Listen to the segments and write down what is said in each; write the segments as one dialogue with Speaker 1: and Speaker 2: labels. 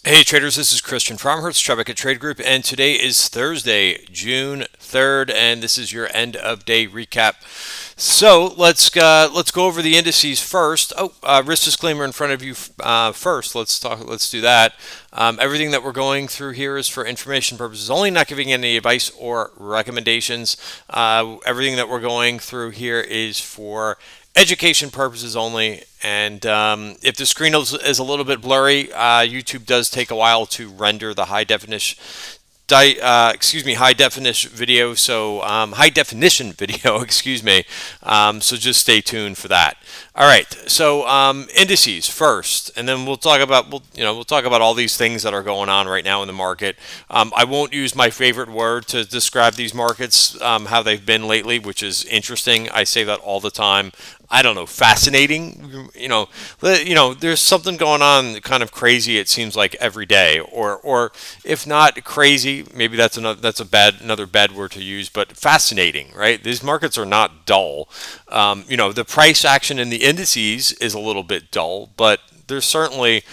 Speaker 1: Hey traders, this is Christian from Hertz Market Trade Group, and today is Thursday, June 3rd, and this is your end of day recap. So let's go over the indices first. Risk disclaimer in front of you first. Let's do that. Everything that we're going through here is for information purposes only, not giving any advice or recommendations. Everything that we're going through here is for education purposes only. And if the screen is a little bit blurry, YouTube does take a while to render the high definition high definition video. So high definition video, excuse me. So just stay tuned for that. All right. So indices first, and then we'll talk about all these things that are going on right now in the market. I won't use my favorite word to describe these markets, how they've been lately, which is interesting. I say that all the time. I don't know, fascinating. There's something going on, kind of crazy. It seems like every day, or if not crazy, maybe another bad word to use, but fascinating, right? These markets are not dull. The price action in the indices is a little bit dull, but there's certainly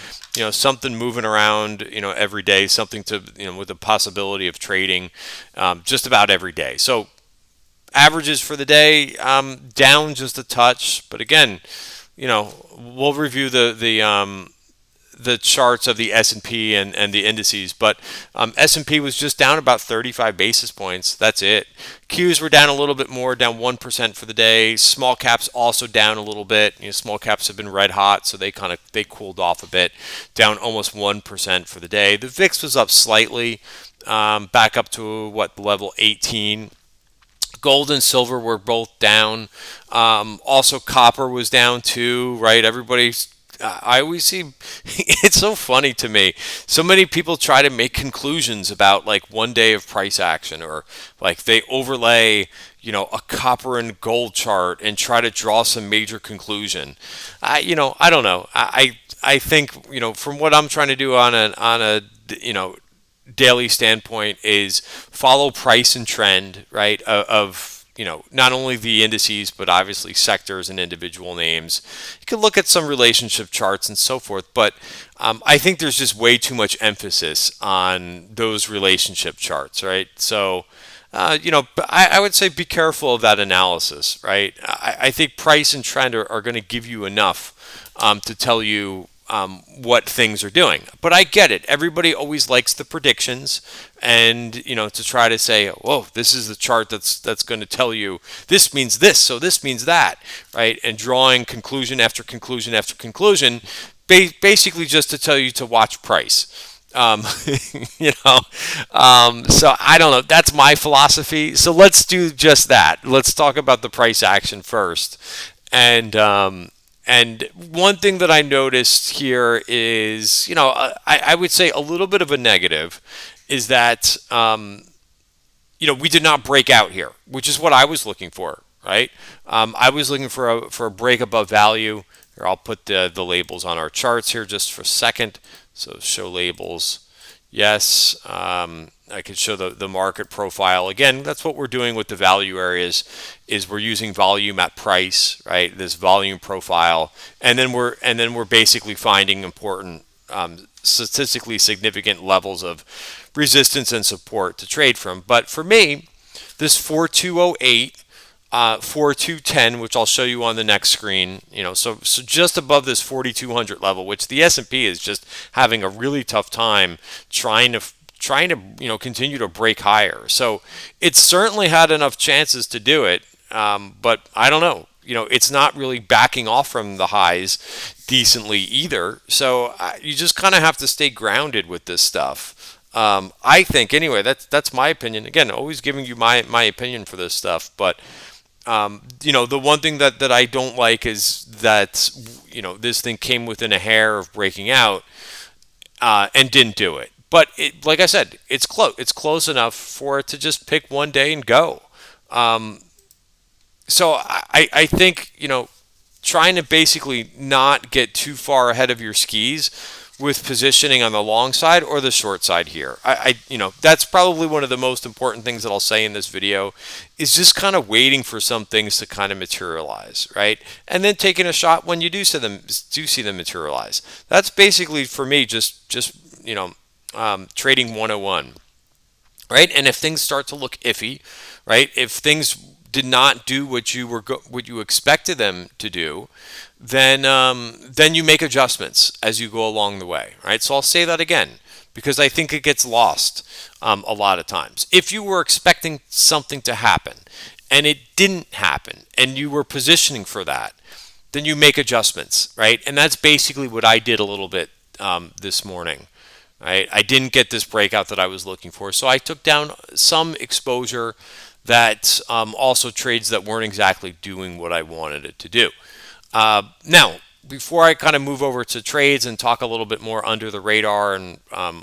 Speaker 1: something moving around every day, something to with the possibility of trading just about every day. So averages for the day down just a touch, but again, we'll review the charts of the S&P and the indices, but S&P was just down about 35 basis points. That's it. Qs were down a little bit more, down 1% for the day. Small caps also down a little bit. Small caps have been red hot, so they cooled off a bit, down almost 1% for the day. The VIX was up slightly, back up to level 18. Gold and silver were both down. Also, copper was down too, right? I always see, it's so funny to me. So many people try to make conclusions about like one day of price action, or like they overlay, a copper and gold chart and try to draw some major conclusion. I don't know. I think, from what I'm trying to do on a daily standpoint is follow price and trend, right? Of not only the indices, but obviously sectors and individual names. You can look at some relationship charts and so forth, but I think there's just way too much emphasis on those relationship charts, right? So, I would say be careful of that analysis, right? I think price and trend are going to give you enough to tell you what things are doing. But I get it. Everybody always likes the predictions, and to try to say, "Whoa, this is the chart that's going to tell you this means this, so this means that," right? And drawing conclusion after conclusion after conclusion, basically just to tell you to watch price. So I don't know. That's my philosophy. So let's do just that. Let's talk about the price action first, and one thing that I noticed here is, I would say a little bit of a negative is that, we did not break out here, which is what I was looking for, right? I was looking for a break above value. Here, I'll put the labels on our charts here just for a second. So show labels. Yes, I could show the market profile. Again, that's what we're doing with the value areas, is we're using volume at price, right? This volume profile, and then we're basically finding important statistically significant levels of resistance and support to trade from. But for me, this 4208, 4210, which I'll show you on the next screen, so just above this 4200 level, which the S&P is just having a really tough time trying to continue to break higher. So it's certainly had enough chances to do it, but I don't know. It's not really backing off from the highs decently either. So you just kind of have to stay grounded with this stuff. I think anyway. That's my opinion. Again, always giving you my opinion for this stuff, but. The one thing that I don't like is that this thing came within a hair of breaking out and didn't do it. But like I said, it's close. It's close enough for it to just pick one day and go. So I think trying to basically not get too far ahead of your skis with positioning on the long side or the short side here. That's probably one of the most important things that I'll say in this video, is just kind of waiting for some things to kind of materialize, right? And then taking a shot when you do see them materialize. That's basically for me just trading 101, right? And if things start to look iffy, right? If things did not do what you expected them to do, then you make adjustments as you go along the way, right? So I'll say that again because I think it gets lost a lot of times. If you were expecting something to happen and it didn't happen and you were positioning for that, then you make adjustments, right? And that's basically what I did a little bit this morning. Right? I didn't get this breakout that I was looking for, so I took down some exposure that also trades that weren't exactly doing what I wanted it to do. Now, before I kind of move over to trades and talk a little bit more under the radar, and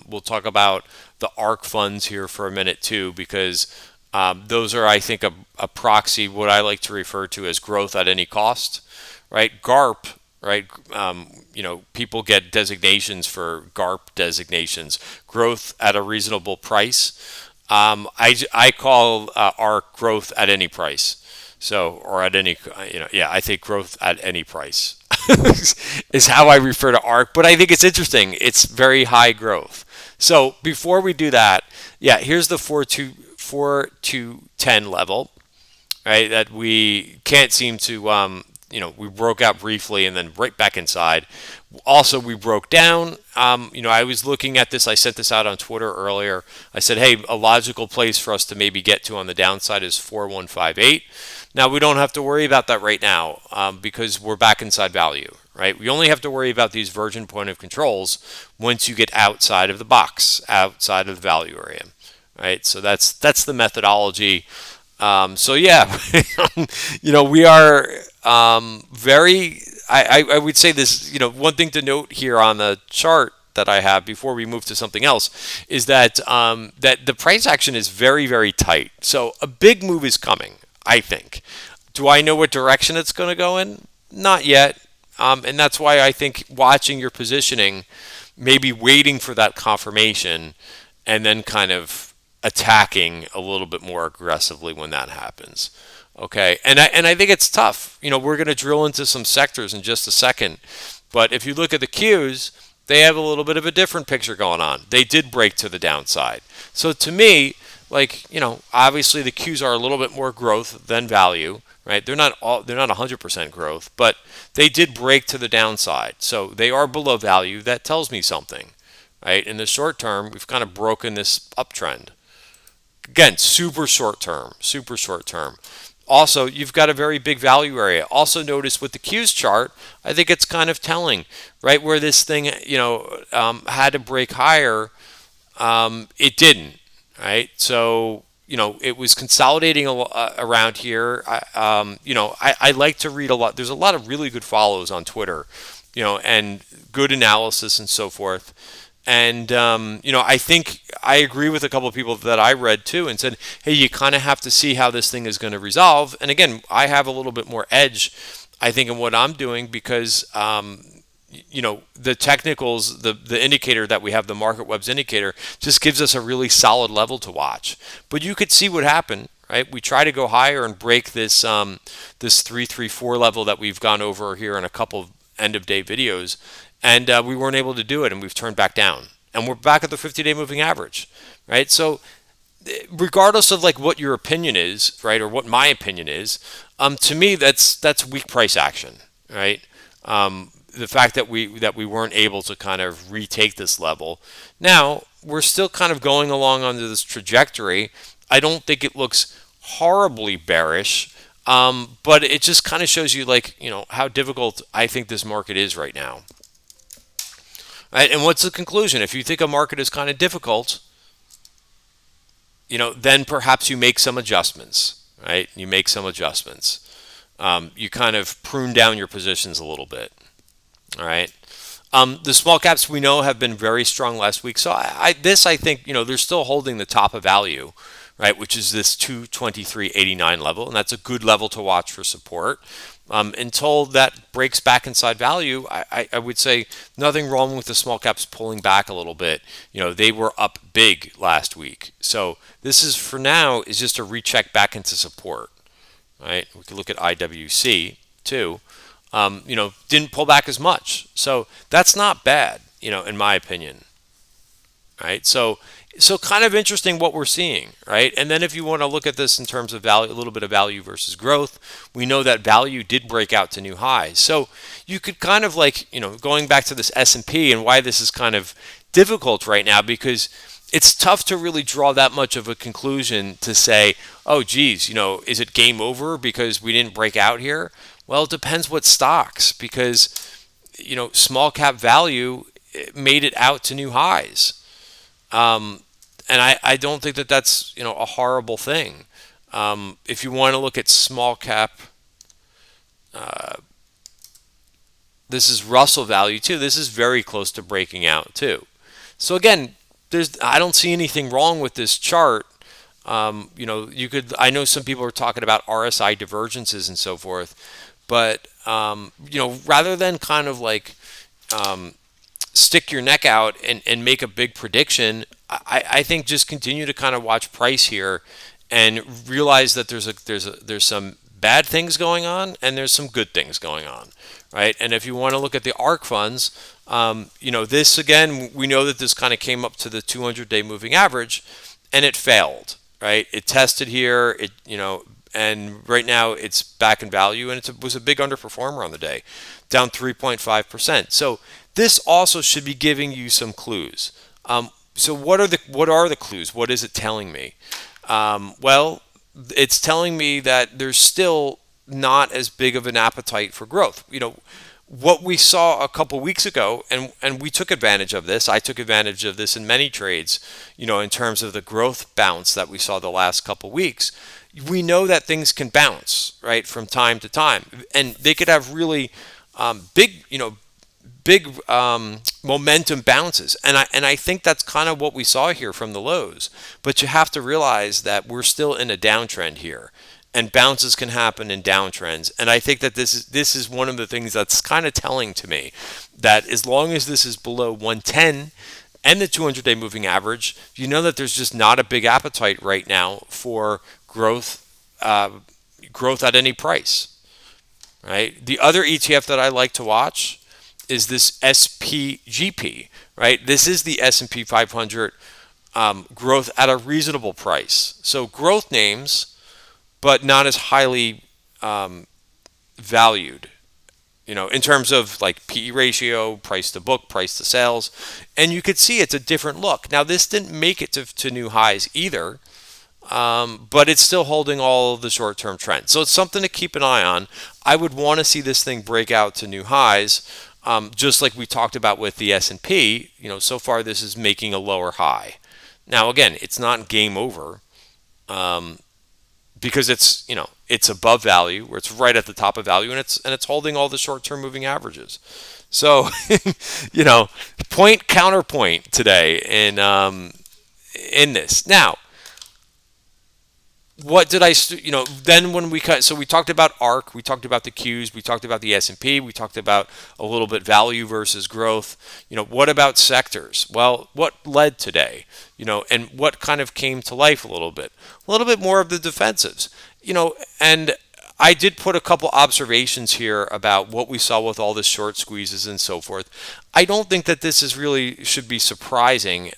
Speaker 1: we'll talk about the ARK funds here for a minute too, because those are, I think, a proxy, what I like to refer to as growth at any cost, right? GARP, right? People get designations for GARP designations, growth at a reasonable price. I call ARK growth at any price. So, or at any, I think growth at any price is how I refer to ARK. But I think it's interesting. It's very high growth. So before we do that, here's the 4-2-10 level, right? That we can't seem to, we broke out briefly and then right back inside. Also, we broke down. I was looking at this. I sent this out on Twitter earlier. I said, hey, a logical place for us to maybe get to on the downside is 4158. Now, we don't have to worry about that right now because we're back inside value, right? We only have to worry about these virgin point of controls once you get outside of the box, outside of the value area, right? So that's the methodology. We are very. I would say this. One thing to note here on the chart that I have before we move to something else is that that the price action is very, very tight. So a big move is coming, I think. Do I know what direction it's going to go in? Not yet. And that's why I think watching your positioning, maybe waiting for that confirmation, and then kind of attacking a little bit more aggressively when that happens. Okay, and I think it's tough. We're going to drill into some sectors in just a second, but if you look at the Qs, they have a little bit of a different picture going on. They did break to the downside. So to me, obviously the Qs are a little bit more growth than value, right? They're not 100% growth, but they did break to the downside. So they are below value. That tells me something, right? In the short term, we've kind of broken this uptrend. Again, super short term. Also, you've got a very big value area. Also notice with the Qs chart, I think it's kind of telling, right? Where this thing, had to break higher, it didn't, right? So, it was consolidating around here. I like to read a lot. There's a lot of really good follows on Twitter, and good analysis and so forth. And, I think I agree with a couple of people that I read too and said, hey, you kind of have to see how this thing is going to resolve. And again, I have a little bit more edge, I think, in what I'm doing because, the technicals, the indicator that we have, the MarketWebs indicator, just gives us a really solid level to watch. But you could see what happened, right? We try to go higher and break this 334 level that we've gone over here in a couple of end of day videos. And we weren't able to do it, and we've turned back down. And we're back at the 50-day moving average, right? So regardless of what your opinion is, right, or what my opinion is, to me that's weak price action, right? The fact that we weren't able to kind of retake this level. Now, we're still kind of going along under this trajectory. I don't think it looks horribly bearish, but it just kind of shows you how difficult I think this market is right now. Right, and what's the conclusion? If you think a market is kind of difficult, then perhaps you make some adjustments, right? You make some adjustments. You kind of prune down your positions a little bit, all right? The small caps we know have been very strong last week. So I think, they're still holding the top of value, right? Which is this 223.89 level. And that's a good level to watch for support. Until that breaks back inside value, I would say nothing wrong with the small caps pulling back a little bit. They were up big last week. So this is, for now, is just a recheck back into support, right? We could look at IWC too. Didn't pull back as much. So that's not bad, in my opinion. right? So kind of interesting what we're seeing, right? And then if you want to look at this in terms of value, a little bit of value versus growth, we know that value did break out to new highs. So you could kind of like, going back to this S&P and why this is kind of difficult right now, because it's tough to really draw that much of a conclusion to say, oh, geez, is it game over because we didn't break out here? Well, it depends what stocks, because, small cap value made it out to new highs. And I don't think that that's a horrible thing. If you want to look at small cap, this is Russell value too. This is very close to breaking out too. So again, I don't see anything wrong with this chart. You could. I know some people are talking about RSI divergences and so forth, but rather than kind of like stick your neck out and make a big prediction, I think just continue to kind of watch price here and realize that there's some bad things going on and there's some good things going on, right? And if you want to look at the ARK funds, this again, we know that this kind of came up to the 200-day moving average and it failed, right? It tested here, and right now it's back in value, and it was a big underperformer on the day, down 3.5%. So this also should be giving you some clues. So what are the clues? What is it telling me? Well, it's telling me that there's still not as big of an appetite for growth. What we saw a couple weeks ago, and we took advantage of this. I took advantage of this in many trades, in terms of the growth bounce that we saw the last couple weeks. We know that things can bounce, right, from time to time, and they could have really big momentum bounces, and I think that's kind of what we saw here from the lows. But you have to realize that we're still in a downtrend here, and bounces can happen in downtrends. And I think that this is one of the things that's kind of telling to me that as long as this is below 110 and the 200-day moving average, you know that there's just not a big appetite right now for growth at any price, right? The other ETF that I like to watch is this SPGP, right? This is the S&P 500 growth at a reasonable price. So growth names, but not as highly valued, in terms of like PE ratio, price to book, price to sales. And you could see it's a different look. Now, this didn't make it to new highs either, but it's still holding all of the short-term trends. So it's something to keep an eye on. I would want to see this thing break out to new highs. Just like we talked about with the S&P, so far this is making a lower high. Now, again, it's not game over, because it's above value, where it's right at the top of value, and it's holding all the short-term moving averages. So, point counterpoint today in this. Now, what did I, then when we cut, so we talked about ARK, we talked about the Qs, we talked about the S&P, we talked about a little bit value versus growth. What about sectors? Well, what led today? And what kind of came to life a little bit? A little bit more of the defensives. And I did put a couple observations here about what we saw with all the short squeezes and so forth. I don't think that this is really should be surprising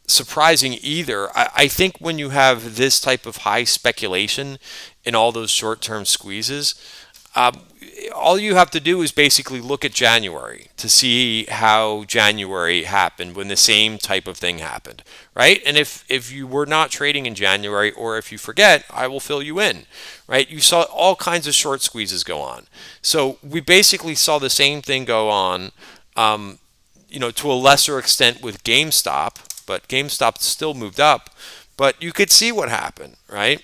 Speaker 1: surprising either. I think when you have this type of high speculation in all those short-term squeezes, all you have to do is basically look at January to see how January happened when the same type of thing happened, right? And if you were not trading in January, or if you forget, I will fill you in, right? You saw all kinds of short squeezes go on. So we basically saw the same thing go on, to a lesser extent with GameStop, but GameStop still moved up. But you could see what happened, right?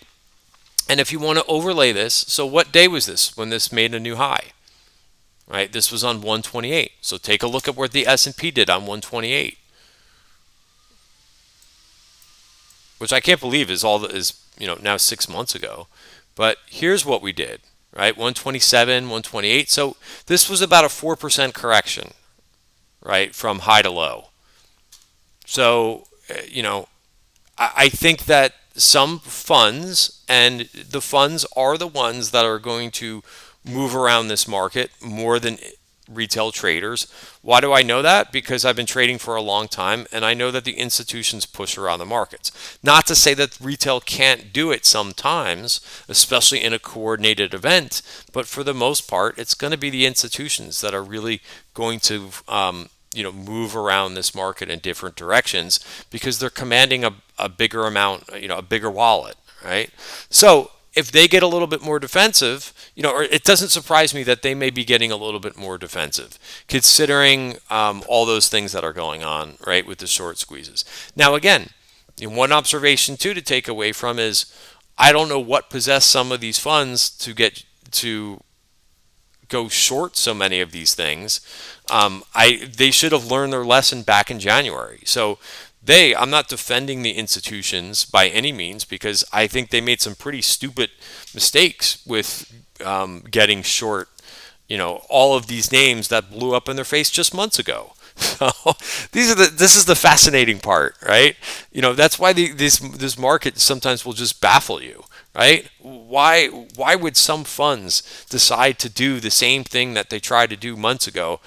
Speaker 1: And if you want to overlay this, so what day was this when this made a new high? Right? This was on 128. So take a look at what the S&P did on 128, which I can't believe is now 6 months ago. But here's what we did, right? 127, 128. So this was about a 4% correction, right, from high to low. So, I think that some funds, and the funds are the ones that are going to move around this market more than retail traders. Why do I know that? Because I've been trading for a long time and I know that the institutions push around the markets. Not to say that retail can't do it sometimes, especially in a coordinated event, but for the most part, it's going to be the institutions that are really going to move around this market in different directions because they're commanding a bigger amount, a bigger wallet, right? So if they get a little bit more defensive, or it doesn't surprise me that they may be getting a little bit more defensive, considering all those things that are going on, right, with the short squeezes. Now, again, one observation too to take away from is I don't know what possessed some of these funds to go short so many of these things. They should have learned their lesson back in January. So I'm not defending the institutions by any means because I think they made some pretty stupid mistakes with getting short, all of these names that blew up in their face just months ago. So this is the fascinating part, right? That's why this market sometimes will just baffle you, right? Why would some funds decide to do the same thing that they tried to do months ago,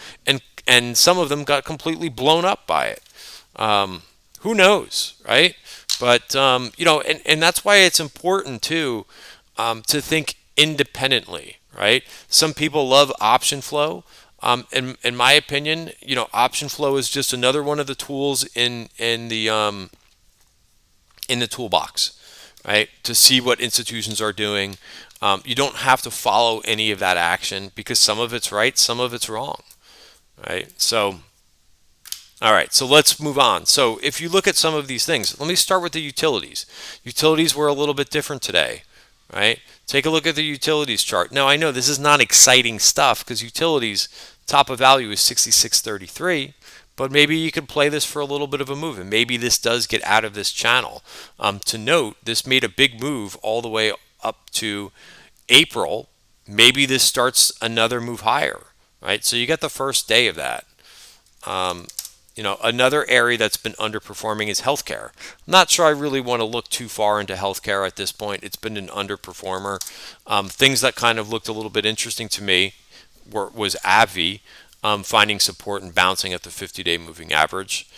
Speaker 1: and some of them got completely blown up by it? Who knows, right? But and that's why it's important to think independently, right? Some people love option flow. In my opinion, option flow is just another one of the tools in the toolbox, right? To see what institutions are doing. You don't have to follow any of that action because some of it's right, some of it's wrong, right? So. All right, so let's move on. So if you look at some of these things, let me start with the utilities. Utilities were a little bit different today, right? Take a look at the utilities chart. Now, I know this is not exciting stuff because utilities top of value is 66.33, but maybe you could play this for a little bit of a move, and maybe this does get out of this channel. To note, this made a big move all the way up to April. Maybe this starts another move higher, right? So you got the first day of that. Another area that's been underperforming is healthcare. I'm not sure I really want to look too far into healthcare at this point. It's been an underperformer. Things that kind of looked a little bit interesting to me was AbbVie finding support and bouncing at the 50-day moving average.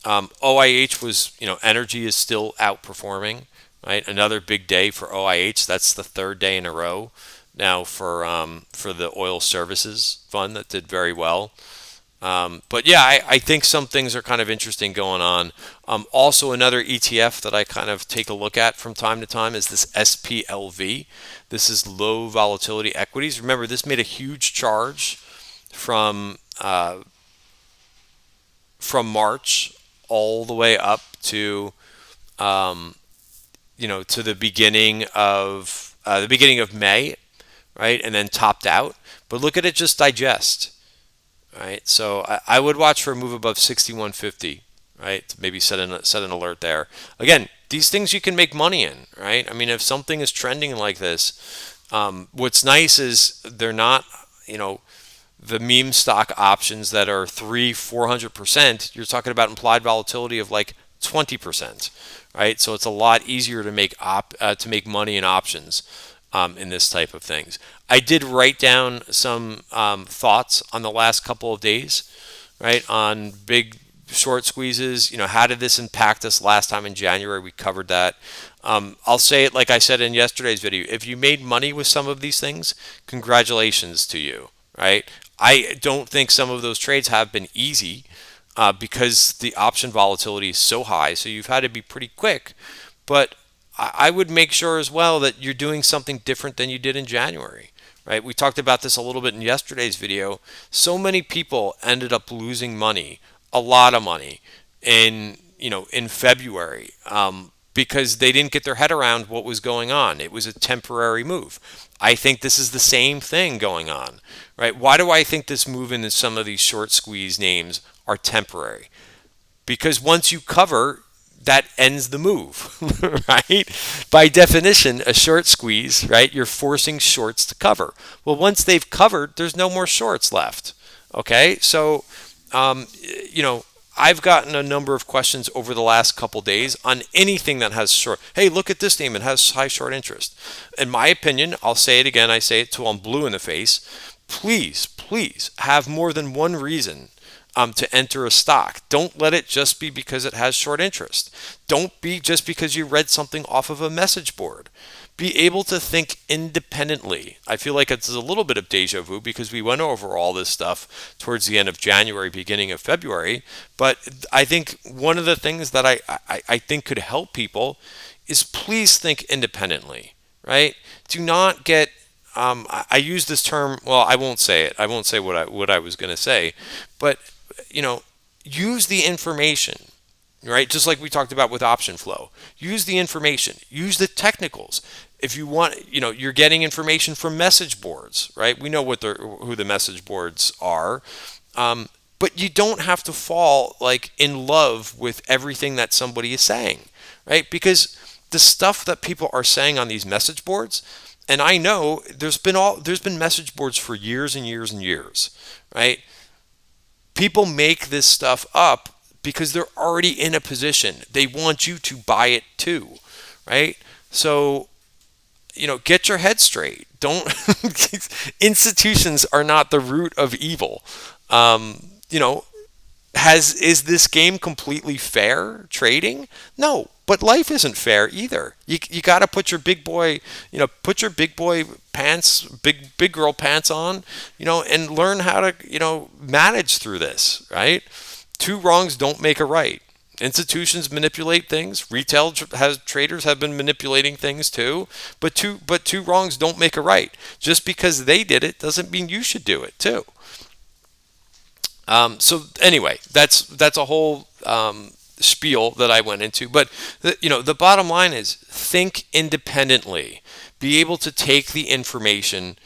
Speaker 1: OIH was, energy is still outperforming, right? Another big day for OIH. That's the third day in a row now for the oil services fund that did very well. But yeah, I think some things are kind of interesting going on. Also, another ETF that I kind of take a look at from time to time is this SPLV. This is low volatility equities. Remember, this made a huge charge from March all the way up to to the beginning of May, right, and then topped out. But look at it just digest. Right, so I would watch for a move above 61.50, right? Maybe set an alert there. Again, these things you can make money in, right? I mean, if something is trending like this, what's nice is they're not, the meme stock options that are 400%. You're talking about implied volatility of like 20%, right? So it's a lot easier to make money in options. In this type of things. I did write down some thoughts on the last couple of days, right, on big short squeezes. How did this impact us last time in January? We covered that. I'll say it like I said in yesterday's video. If you made money with some of these things, congratulations to you, right? I don't think some of those trades have been easy because the option volatility is so high, so you've had to be pretty quick. But I would make sure as well that you're doing something different than you did in January, right? We talked about this a little bit in yesterday's video. So many people ended up losing money, a lot of money, in February because they didn't get their head around what was going on. It was a temporary move. I think this is the same thing going on, right? Why do I think this move in some of these short squeeze names are temporary? Because once you cover, that ends the move, right? By definition, a short squeeze, right? You're forcing shorts to cover. Well, once they've covered, there's no more shorts left. Okay, so I've gotten a number of questions over the last couple days on anything that has short. Hey, look at this name; it has high short interest. In my opinion, I'll say it again. I say it till I'm blue in the face. please have more than one reason to enter a stock. Don't let it just be because it has short interest. Don't be just because you read something off of a message board. Be able to think independently. I feel like it's a little bit of deja vu because we went over all this stuff towards the end of January, beginning of February. But I think one of the things that I think could help people is please think independently, right? Do not get I use this term. Well, I won't say it. I won't say what I was going to say, but use the information, right? Just like we talked about with option flow. Use the information. Use the technicals. If you want, you're getting information from message boards, right? We know who the message boards are, but you don't have to fall like in love with everything that somebody is saying, right? Because the stuff that people are saying on these message boards. And I know there's been message boards for years and years and years, right? People make this stuff up because they're already in a position. They want you to buy it too, right? So, get your head straight. Don't institutions are not the root of evil. Is this game completely fair trading? No, but life isn't fair either. You got to put your big boy, pants, big girl pants on, and learn how to, manage through this, right? Two wrongs don't make a right. Institutions manipulate things. Retail traders have been manipulating things too. But two wrongs don't make a right. Just because they did it doesn't mean you should do it too. So anyway, that's a whole spiel that I went into. But the bottom line is think independently. Be able to take the information,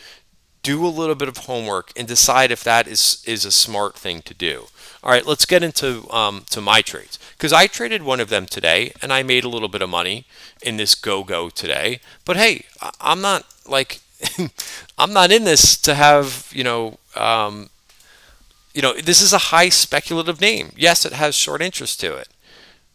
Speaker 1: do a little bit of homework, and decide if that is a smart thing to do. All right, let's get into to my trades, because I traded one of them today and I made a little bit of money in this go today. But hey, I'm not like I'm not in this to have this is a high speculative name. Yes, it has short interest to it,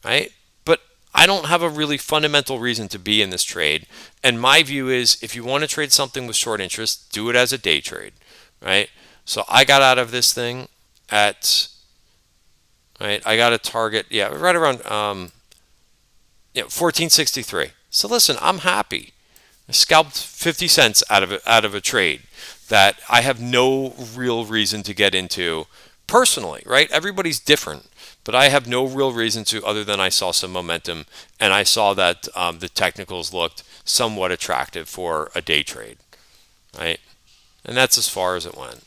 Speaker 1: right? But I don't have a really fundamental reason to be in this trade. And my view is if you want to trade something with short interest, do it as a day trade, right? So I got out of this thing at, right, I got a target, right around 1463. So listen, I'm happy. I scalped 50 cents out of a trade that I have no real reason to get into personally, right? Everybody's different, but I have no real reason to other than I saw some momentum and I saw that the technicals looked somewhat attractive for a day trade, right? And that's as far as it went.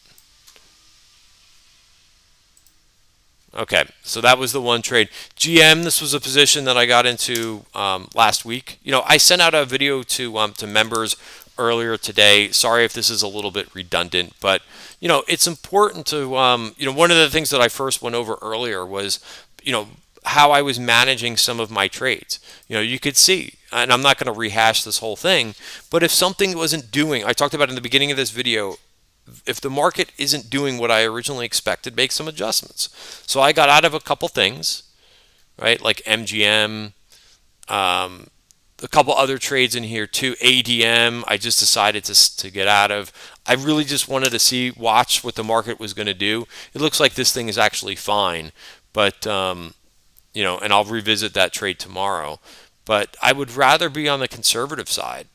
Speaker 1: Okay, so that was the one trade. GM, this was a position that I got into last week. I sent out a video to members earlier today. Sorry if this is a little bit redundant, but it's important to one of the things that I first went over earlier was how I was managing some of my trades. You could see, and I'm not going to rehash this whole thing, but if something wasn't doing, I talked about in the beginning of this video, if the market isn't doing what I originally expected, make some adjustments. So I got out of a couple things, right? Like MGM, a couple other trades in here too. ADM, I just decided to get out of. I really just wanted to watch what the market was going to do. It looks like this thing is actually fine, but and I'll revisit that trade tomorrow. But I would rather be on the conservative side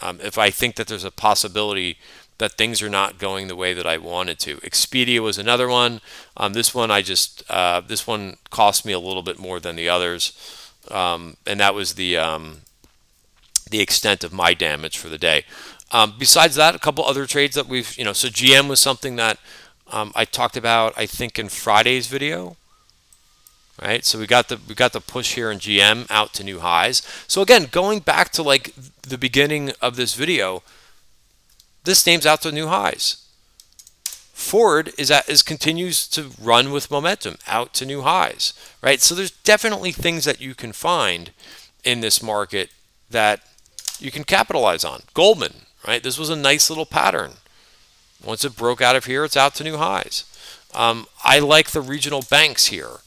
Speaker 1: if I think that there's a possibility that things are not going the way that I wanted to. Expedia was another one. This one this one cost me a little bit more than the others, and that was the extent of my damage for the day. Besides that, a couple other trades that we've so GM was something that I talked about I think in Friday's video. Right, so we got the push here in GM out to new highs. So again, going back to like the beginning of this video, this name's out to new highs. Ford continues to run with momentum out to new highs, right? So there's definitely things that you can find in this market that you can capitalize on. Goldman, right? This was a nice little pattern. Once it broke out of here, it's out to new highs. I like the regional banks here,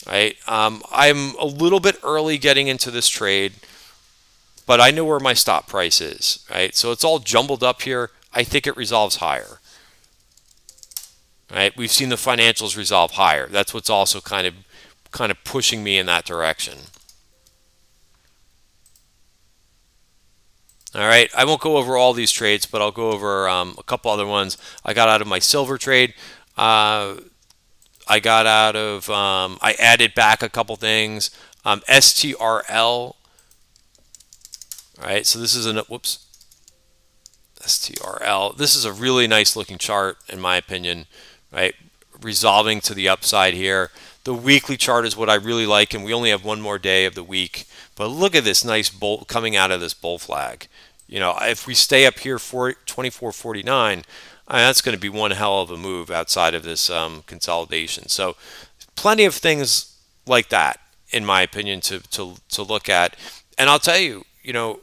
Speaker 1: right? I'm a little bit early getting into this trade, but I know where my stop price is, right? So it's all jumbled up here. I think it resolves higher. right? We've seen the financials resolve higher. That's what's also kind of pushing me in that direction. All right, I won't go over all these trades, but I'll go over a couple other ones. I got out of my silver trade. I got out of, I added back a couple things. STRL, right? So this is whoops, STRL. This is a really nice looking chart, in my opinion, right? Resolving to the upside here. The weekly chart is what I really like, and we only have one more day of the week. But look at this nice bull coming out of this bull flag. You know, if we stay up here for 24.49, that's going to be one hell of a move outside of this consolidation. So plenty of things like that, in my opinion, to look at. And I'll tell you, you know,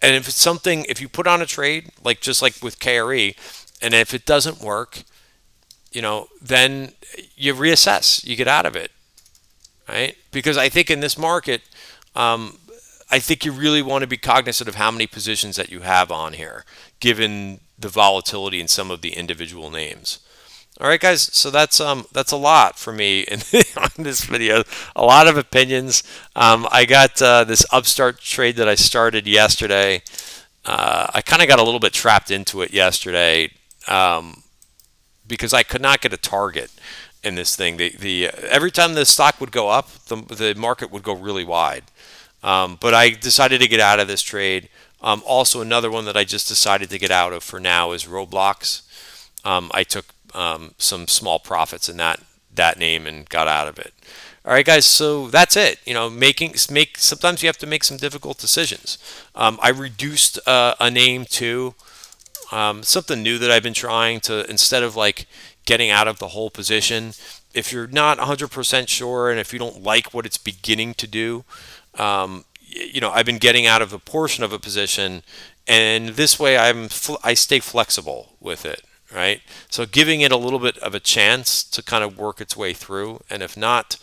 Speaker 1: and if it's something, if you put on a trade, like just like with KRE, and if it doesn't work, you know, then you reassess, you get out of it, right? Because I think in this market, I think you really want to be cognizant of how many positions that you have on here, given the volatility in some of the individual names. All right, guys. So that's a lot for me in on this video. A lot of opinions. I got this upstart trade that I started yesterday. I kind of got a little bit trapped into it yesterday because I could not get a target in this thing. The every time the stock would go up, the market would go really wide. But I decided to get out of this trade. Also, another one that I just decided to get out of for now is Roblox. I took some small profits in that name and got out of it. All right, guys. So that's it. You know, sometimes you have to make some difficult decisions. I reduced a name too. Something new that I've been trying to, instead of like getting out of the whole position, if you're not 100% sure and if you don't like what it's beginning to do, you know, I've been getting out of a portion of a position, and this way I stay flexible with it, right? So giving it a little bit of a chance to kind of work its way through, and if not,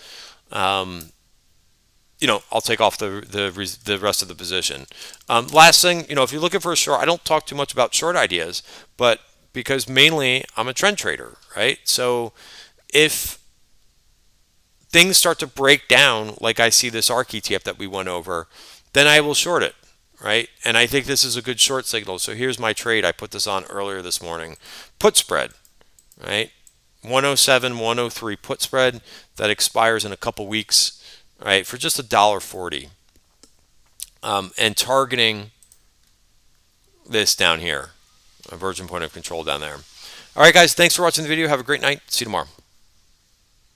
Speaker 1: you know, I'll take off the rest of the position. Last thing, you know, if you're looking for a short, I don't talk too much about short ideas, but because mainly I'm a trend trader, right? So if things start to break down, like I see this ARK ETF that we went over, then I will short it, right? And I think this is a good short signal. So here's my trade. I put this on earlier this morning. Put spread, right? 107, 103 put spread that expires in a couple weeks, right? For just $1.40. And targeting this down here, a virgin point of control down there. All right, guys, thanks for watching the video. Have a great night. See you tomorrow.